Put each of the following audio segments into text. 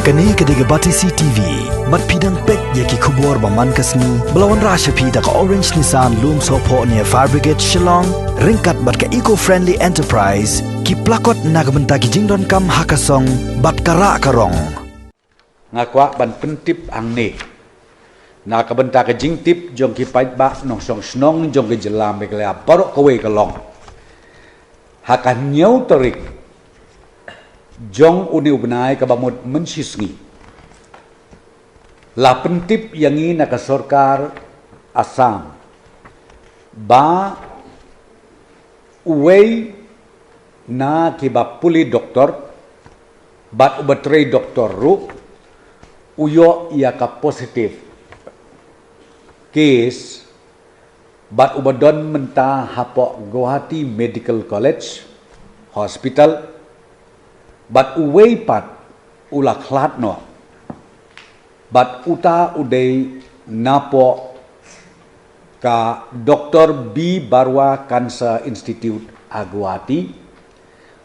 Kani kediga Batisi TV, mat pidang pek yaki kubur baman kasni, belawan rasha pida ka Orange Nissan Loom Sopo near Fire Brigade Shillong, ringkat bat ka eco-friendly enterprise, ki plakot nagbenta ki jingdon kam hakasong, bat kara karong. Ngakwa ban pentip ang ni. Nakabenta ka jingtip jong ki pait ba nong song snong jong ki jelam me kala parok kawe kalong. Hakan nyau terik jong uni ubnai ka bamut mensisngi. La pentip yang ini nak sorkar Assam. Ba uwei na ki ba puli doktor bat ubatrei doktor ru uyo ia ka positif case bat ubadon menta hapok Guwahati Medical College Hospital bat uwei pat ula klat no bat uta udai napo ka Dr. B. Barwa Cancer Institute Guwahati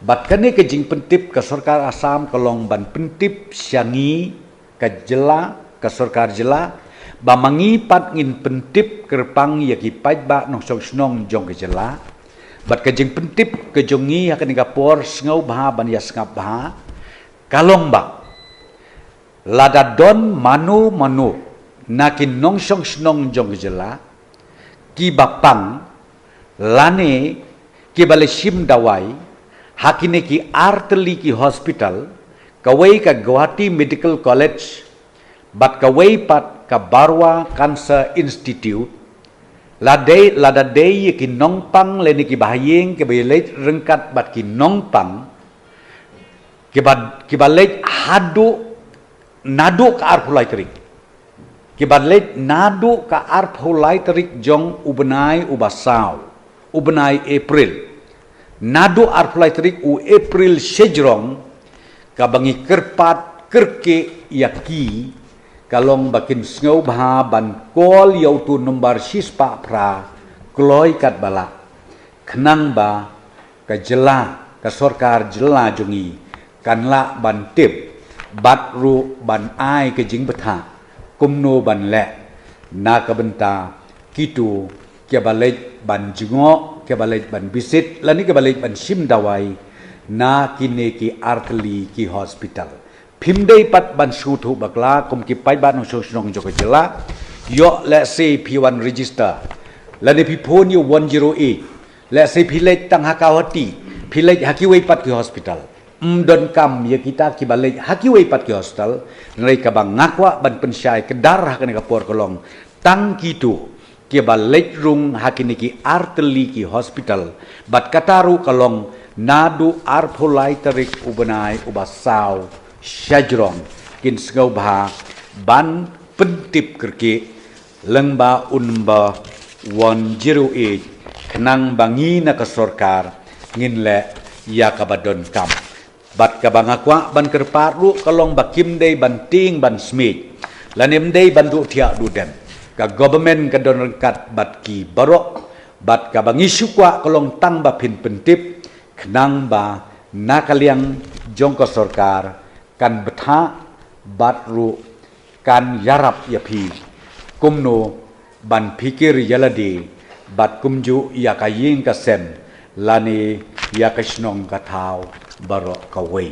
bat kene ke jing pentip ke Sarkar Assam kalong ban pentip syangi ke jela ke Sarkar jela bamangi pat ngin pentip kerpang yaki pait ba nong song snong jong ke jela bat ke jing pentip ke jongi akan ngapor sngau bah ban ya sngap bah kalong ba lada don manu nakin nong song snong jong ke jela ki bapang lane ki baleshim dawai hakine ki arteli ki hospital kawai ka Guwahati Medical College bat kawai pat ka Barwa Cancer Institute lada day ki nongpang leni ki bahayeng ki balet rengkat bat ki nongpang ki balet hadu nadu ka arpulai terik ki balet nadu ka arpulai terik jong ubnai ubasau ubnai April nadu arpulai terik u April sejrong kabangi kerpat kerke yaki kalong bakin sngau bah ban kol yautu nombar sispa pra kloi kat bala kenang ba ka jela ka Sarkar jela jongi kanla ban tip bat ru ban ai ke jing betha kumno ban le na ka benta kitu ke balej ban jingo ke balej ban bisit lani ke balej ban sim dawai na kine ki arteli ki hospital Pimdai pat ban sutu bakla kum ki pai ban nong song joko jela yo let's say P1 register lani P4 you 108 let's say pilej tang hakawati pilej hakiwei pat ki hospital don kam ya kita ki balej hakiwei pat ki hospital nai ka bang ngakwa ban pensyai kedar hakane ka por kolong tang kitu ki balej rung hakini ki arteli ki hospital bat kataru kolong nadu arpulai terik ubenai ubasau syajrong kin sngau bah ban pentip kerki lengba unba 108 kenang bangi na ka Sarkar ngin le ya ka badon kam bat ka bangakwa ban kerparu kalong bakim dei ban ting ban smith lanem dei ban du tia du dem ka government ka don kat bat ki barok bat ka bangi sukwa kalong tang ba pin pentip kenang ba nakaliang jong ka Sarkar kan betha batru kan yarap yapi kumno ban pikir yaladi bat kumju ya kaying kasem lani ya kasnong katau baro kawai